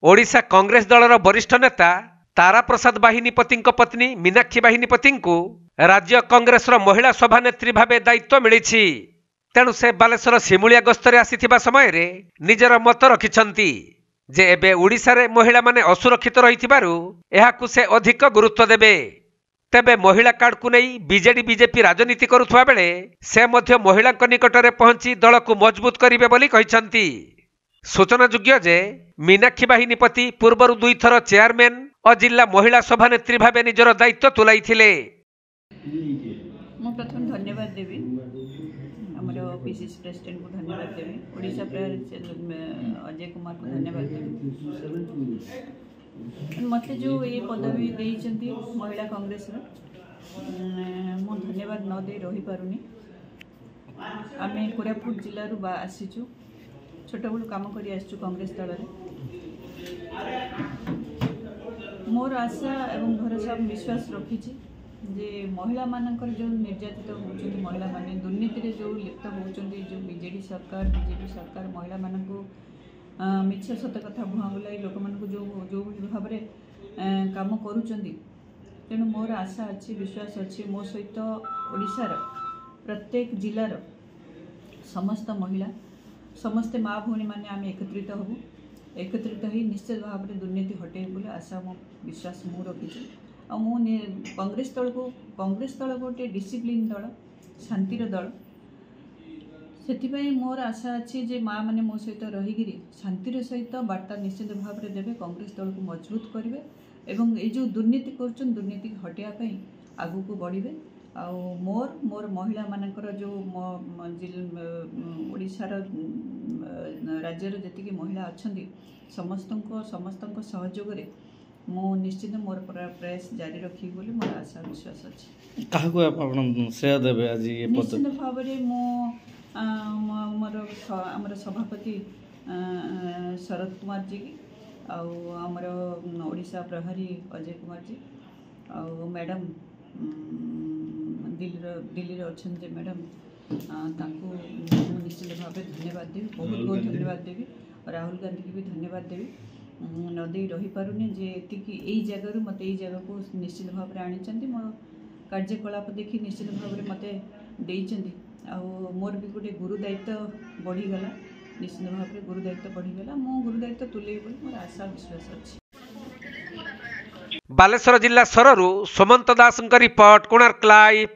ओडिशा कांग्रेस दलर वरिष्ठ नेता तारा प्रसाद बाहिनीपति पत्नी मीनाक्षी बाहिनीपति को राज्य कांग्रेस महिला सभानेत्री भाव दायित्व मिली। तेणु से बालेश्वर सिमुलिया गस्तरे आसीथिबा समय रे निजर मत रखिछंती जे एबे ओडिशा रे महिला माने असुरक्षित रहिथिबारु एहाकु से अधिक गुरुत्व देबे। तेबे महिला कार्ड को नहीं बीजेडी बीजेपी राजनीति करुथुवा बेले से मध्य महिला निकटरे पहुंची दल को मजबूत करिवे बोली कहिछंती। सूचनायोग्य जे मीनाक्षी बाहिनीपति पूर्वर 2 थर चेयरमैन और जिला महिला सभानेत्री भाव निजर दायित्व तुलाइथिले। मु प्रथम धन्यवाद देवी हमर पीसीसी प्रेसिडेंट को धन्यवाद देवी, ओडिशा अजय कुमार को धन्यवाद देवी। मत जो ये पदवी देइचंती महिला कांग्रेस मु धन्यवाद न दे रही पारुनी। आमे कोरापुट जिल्ला रु आसीचु, छोट बड़ काम करी आसचु कांग्रेस दल रे। मोर आशा एवं भरोसा विश्वास रखी जे महिला मानकर जो निर्यातित होती महिला माने दुर्नीति रे जो लिप्त होती जो बीजेडी सरकार बीजेपी सरकार महिला मान को मिछ सत कथा भुआ बुलाई लोक मान को जो भाव में काम करुचंदी। तेणु मोर आशा अच्छी विश्वास अच्छी मो सहित ओडिशार प्रत्येक जिलार समस्त महिला समस्ते माँ भौणी मैंने आम एकत्रित हबू, एकत्रित ही निश्चित भाव में दुर्नीति हटे बोले आशा मो विश्वास मु रखी। आ मु कांग्रेस दल गोटे डिसिप्लिन दल शांतिर दल से मोर आशा अच्छी जे माँ मैंने मो सहित रहीकि शांतिर सहित वार्ता निश्चित भाव में देवे, कांग्रेस दल को मजबूत करेंगे एवं ये जो दुर्नीति कर दुर्नीति हटाइवाई आगू को बढ़े। मोर महिला मानकर जो ओडिशार राज्यर जी महिला अच्छा समस्त सहयोग रे मो निश्चित मोर प्रयास जारी रखी बोली मोर आशा विश्वास अच्छी। श्रेय देवे आज ये निश्चित भाव में मोर सभापति शरद कुमार जी की आमर ओडिशा प्रहरी अजय कुमार जी मैडम दिल्ली अच्छा मैडम निश्चित भाव धन्यवाद देवी, बहुत बहुत धन्यवाद देवी। राहुल गांधी की भी धन्यवाद देवी। नदे रही पारुनी जे यही जगह मत यही जगह को निश्चित भाव में आनी मो कार्यकलाप देखी निश्चित भाव में मत मोर भी गोटे गुरु दायित्व बढ़ीगला, निश्चित भाव में गुरु दायित्व बढ़ीगला। मो गुरु दायित्व तुले बोली मोर आशा विश्वास अच्छी। बालेश्वर जिला सररू सुमंत दास रिपोर्ट, कोणार्क लाइव।